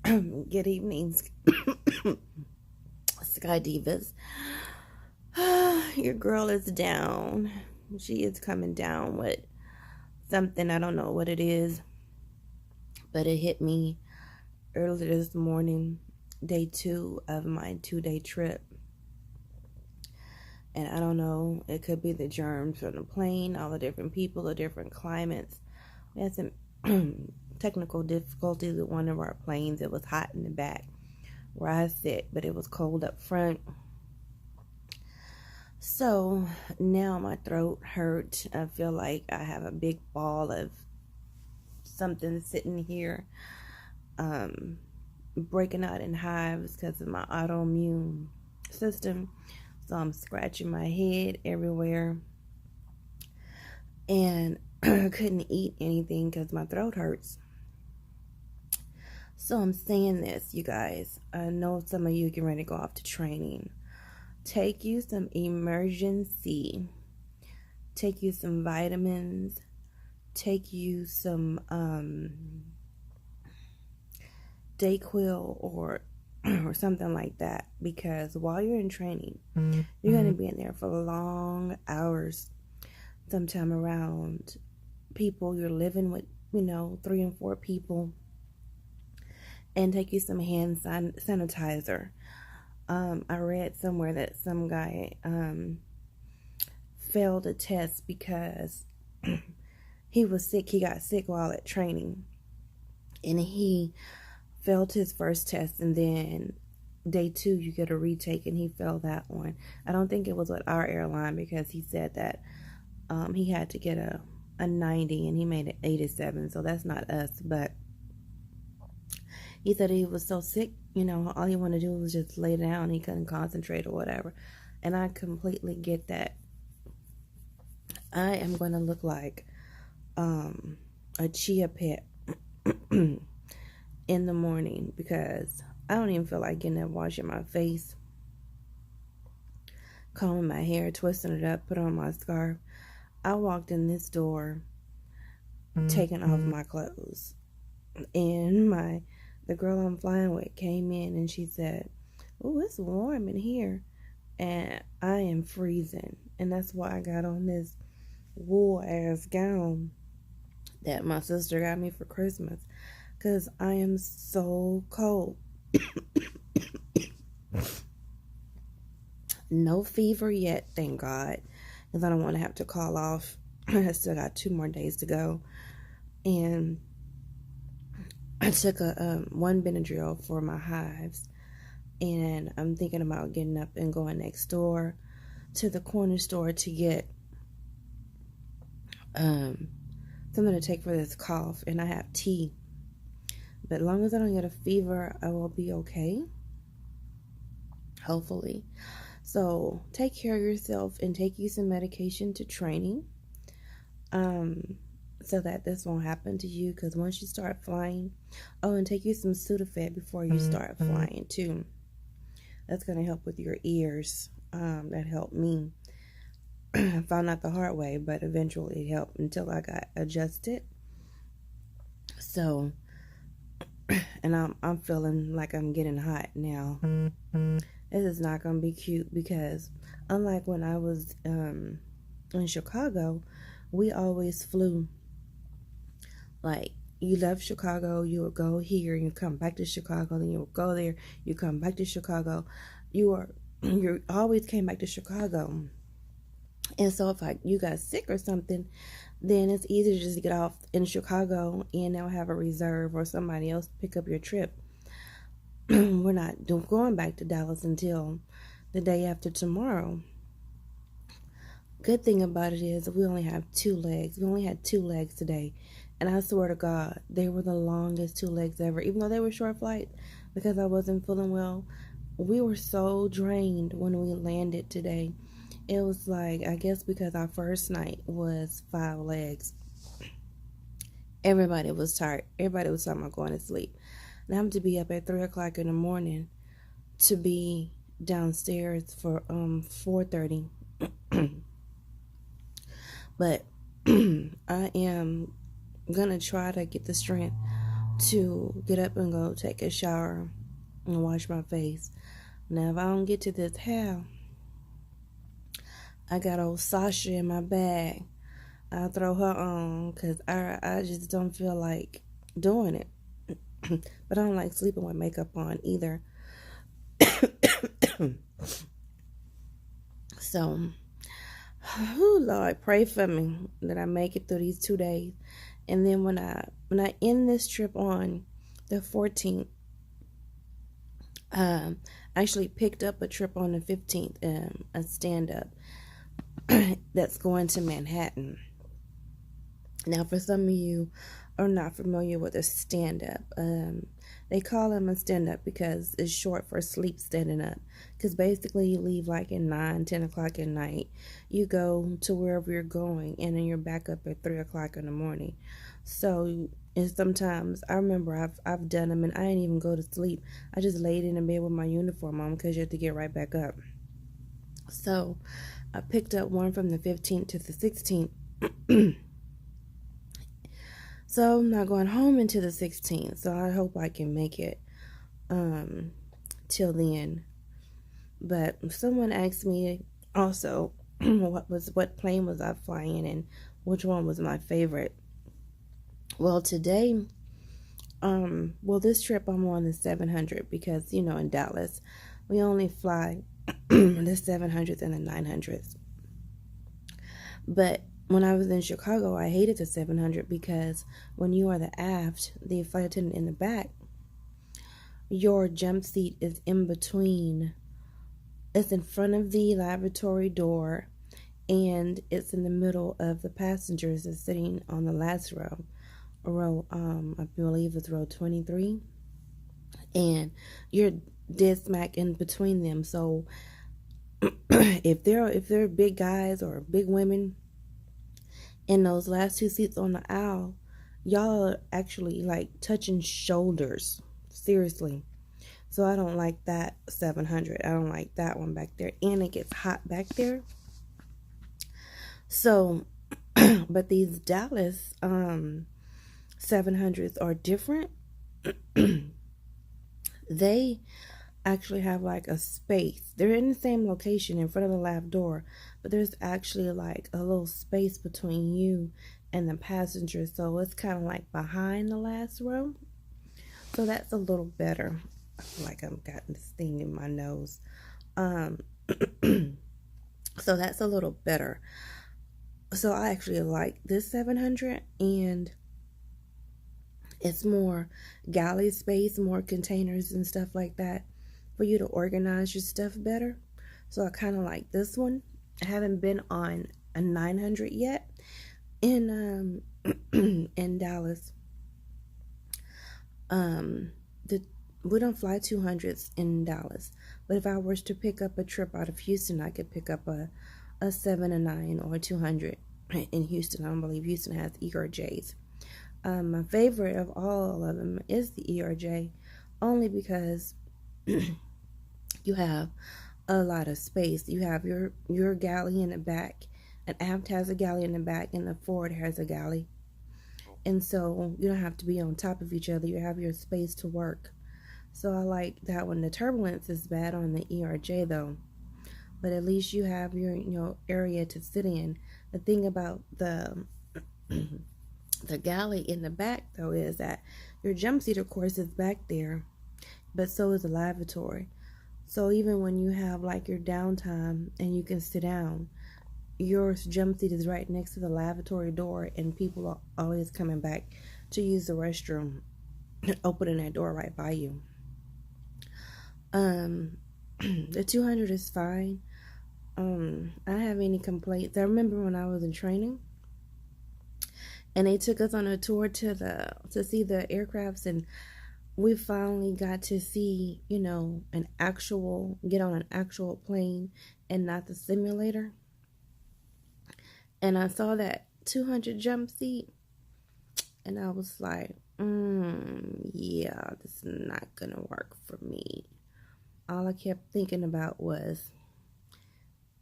Good evening, SkyDivas. Your girl is down. She is coming down with something. I don't know what it is, but it hit me early this morning, day 2 of my 2-day trip. And I don't know, it could be the germs from the plane, all the different people, the different climates. We had some technical difficulties with one of our planes. It was hot in the back where I sit, but it was cold up front. So now my throat hurts. I feel like I have a big ball of something sitting here, breaking out in hives because of my autoimmune system. So I'm scratching my head everywhere, and I couldn't eat anything because my throat hurts. So I'm saying this, you guys. I know some of you getting ready to go off to training. Take you some emergency. Take you some vitamins. Take you some Dayquil or something like that. Because while you're in training, you're going to be in there for long hours. Sometime around people you're living with, 3 and 4 people. And take you some hand sanitizer. I read somewhere that some guy failed a test because he was sick. He got sick while at training, and he failed his first test, and then day 2 you get a retake, and he failed that one. I don't think it was with our airline because he said that he had to get a 90 and he made it 87, so that's not us. But he said he was so sick, all he wanted to do was just lay down. He couldn't concentrate or whatever. And I completely get that. I am going to look like a chia pet in the morning because I don't even feel like getting up, washing my face, combing my hair, twisting it up, put on my scarf. I walked in this door taking off my clothes, and the girl I'm flying with came in and she said, "Oh, it's warm in here." And I am freezing. And that's why I got on this wool ass gown that my sister got me for Christmas. Because I am so cold. No fever yet, thank God. Because I don't want to have to call off. I still got 2 more days to go. And I took a 1 Benadryl for my hives, and I'm thinking about getting up and going next door to the corner store to get something to take for this cough, and I have tea. But as long as I don't get a fever, I will be okay, hopefully. So take care of yourself and take you some medication to training, so that this won't happen to you, because once you start flying, and take you some Sudafed before you start flying too. That's going to help with your ears. That helped me. I found out the hard way, but eventually it helped until I got adjusted. So, and I'm feeling like I'm getting hot now. This is not going to be cute because unlike when I was in Chicago, we always flew. Like, you left Chicago, you would go here, you come back to Chicago, then you would go there, you come back to Chicago. You always came back to Chicago. And so if you got sick or something, then it's easy to just get off in Chicago and they'll have a reserve or somebody else pick up your trip. We're not going back to Dallas until the day after tomorrow. Good thing about it is we only have 2 legs. We only had 2 legs today. And I swear to God, they were the longest 2 legs ever. Even though they were short flight because I wasn't feeling well, we were so drained when we landed today. It was like, I guess because our first night was 5 legs. Everybody was tired. Everybody was talking about going to sleep. And I'm to be up at 3 o'clock in the morning to be downstairs for 4:30. But I am gonna try to get the strength to get up and go take a shower and wash my face. Now, if I don't get to this hair, I got old Sasha in my bag. I'll throw her on because I just don't feel like doing it. But I don't like sleeping with makeup on either. So, oh Lord, pray for me that I make it through these 2 days. And then when I end this trip on the 14th, I actually picked up a trip on the 15th, a stand-up that's going to Manhattan. Now, for some of you are not familiar with a stand-up, they call them a stand-up because it's short for sleep standing up. Because basically you leave like at 9, 10 o'clock at night. You go to wherever you're going, and then you're back up at 3 o'clock in the morning. So, and sometimes I remember I've done them and I didn't even go to sleep. I just laid in the bed with my uniform on because you have to get right back up. So I picked up one from the 15th to the 16th. So I'm not going home until the 16th. So I hope I can make it till then. But someone asked me also what plane was I flying and which one was my favorite. Well, today, this trip I'm on the 700 because, in Dallas, we only fly the 700s and the 900s. But when I was in Chicago, I hated the 700 because when you are the aft, the flight attendant in the back, your jump seat is in between. It's in front of the lavatory door, and it's in the middle of the passengers that's sitting on the last row, I believe it's row 23, and you're dead smack in between them. So if they're big guys or big women in those last two seats on the aisle, y'all are actually like touching shoulders, seriously. So I don't like that 700. I don't like that one back there, and it gets hot back there. So but these Dallas 700s are different. They actually have like a space. They're in the same location in front of the lab door, but there's actually like a little space between you and the passenger, so it's kind of like behind the last row. So that's a little better. I feel like I've got this thing in my nose. So that's a little better. So I actually like this 700, and it's more galley space, more containers and stuff like that for you to organize your stuff better. So I kind of like this one. I haven't been on a 900 yet in in Dallas. We don't fly 200s in Dallas, but if I was to pick up a trip out of Houston, I could pick up a 709 or a 200 in Houston. I don't believe Houston has ERJs. My favorite of all of them is the ERJ, only because you have a lot of space. You have your galley in the back, and aft has a galley in the back, and the forward has a galley. And so you don't have to be on top of each other. You have your space to work. So I like that one. The turbulence is bad on the ERJ though, but at least you have your area to sit in. The thing about the galley in the back though is that your jump seat, of course, is back there, but so is the lavatory. So even when you have like your downtime and you can sit down, your jump seat is right next to the lavatory door, and people are always coming back to use the restroom, opening that door right by you. The 200 is fine. I don't have any complaints. I remember when I was in training, and they took us on a tour to see the aircrafts, and we finally got to see, get on an actual plane and not the simulator. And I saw that 200 jump seat, and I was like, yeah, this is not gonna work for me. All I kept thinking about was,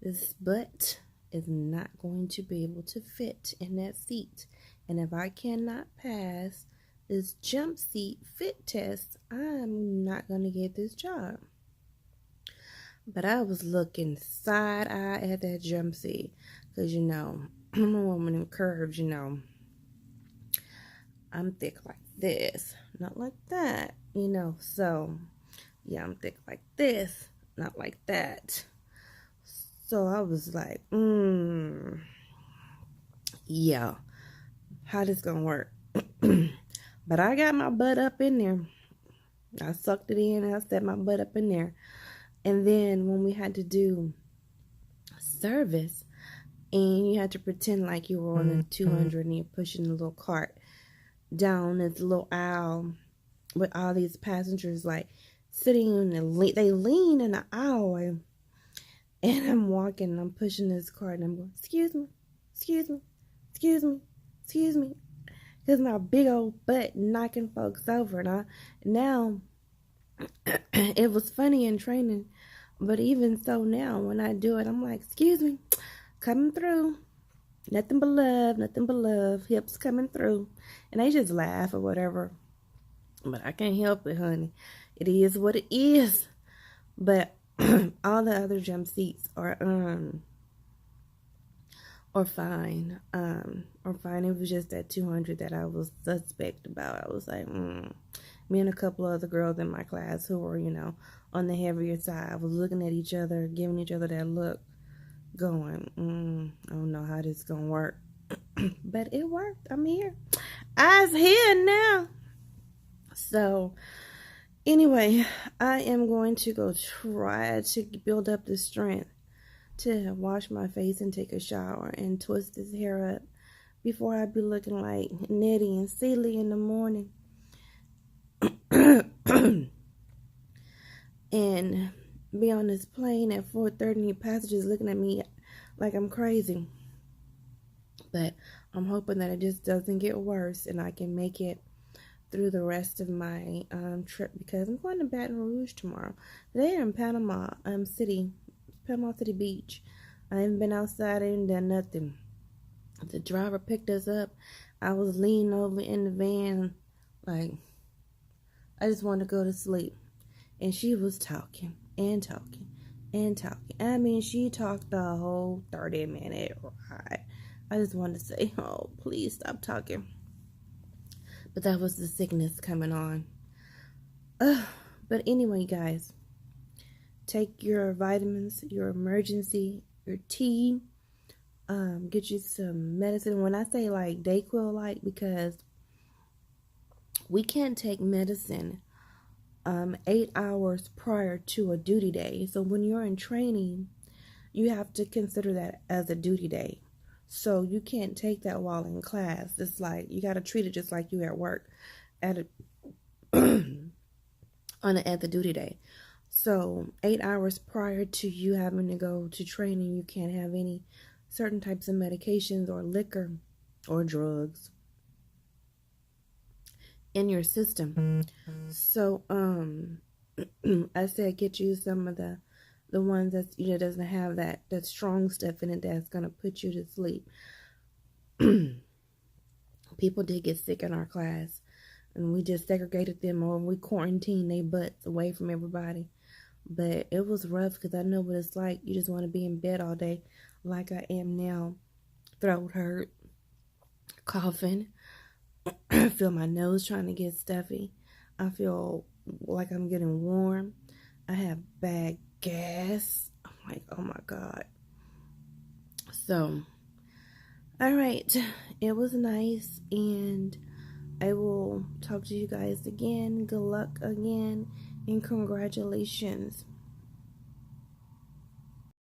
this butt is not going to be able to fit in that seat. And if I cannot pass this jump seat fit test, I'm not going to get this job. But I was looking side-eye at that jump seat. Because, I'm a woman in curves, I'm thick like this, not like that, So, yeah, I'm thick like this, not like that. So I was like, yeah, how this gonna work? But I got my butt up in there. I sucked it in and I set my butt up in there. And then when we had to do service, and you had to pretend like you were on a 200 and you're pushing a little cart down this little aisle with all these passengers like sitting in they lean in the aisle, and I'm walking and I'm pushing this cart and I'm going, excuse me, excuse me, excuse me, excuse me, because my big old butt knocking folks over. And now it was funny in training, but even so now when I do it, I'm like, excuse me, coming through, nothing but love, hips coming through. And they just laugh or whatever, but I can't help it, honey. It is what it is. But all the other jump seats are fine. It was just that 200 that I was suspect about. I was like, Me and a couple of other girls in my class who were, on the heavier side, was looking at each other, giving each other that look, going, I don't know how this is gonna work. But it worked. I'm here. I's here now. So anyway, I am going to go try to build up the strength to wash my face and take a shower and twist this hair up before I be looking like Nettie and Celie in the morning. And be on this plane at 4:30 and passengers looking at me like I'm crazy. But I'm hoping that it just doesn't get worse and I can make it through the rest of my trip, because I'm going to Baton Rouge tomorrow. They're in Panama City Beach. I haven't been outside, I ain't done nothing. The driver picked us up. I was leaning over in the van like I just wanted to go to sleep. And she was talking and talking and talking. I mean, she talked the whole 30-minute ride. I just wanted to say, oh, please stop talking. But that was the sickness coming on. But anyway, guys, take your vitamins, your emergency, your tea. Get you some medicine. When I say like Dayquil, because we can't take medicine 8 hours prior to a duty day. So when you're in training, you have to consider that as a duty day. So you can't take that while in class. It's like you got to treat it just like you at work at the duty day. So 8 hours prior to you having to go to training, you can't have any certain types of medications or liquor or drugs in your system. So I said get you some of the ones that doesn't have that strong stuff in it that's gonna put you to sleep. People did get sick in our class, and we just segregated them, or we quarantined their butts away from everybody. But it was rough, because I know what it's like. You just want to be in bed all day like I am now. Throat hurt, coughing. I feel my nose trying to get stuffy. I feel like I'm getting warm. I have bad gas. I'm like, oh my God. So, all right. It was nice, and I will talk to you guys again. Good luck again, and congratulations.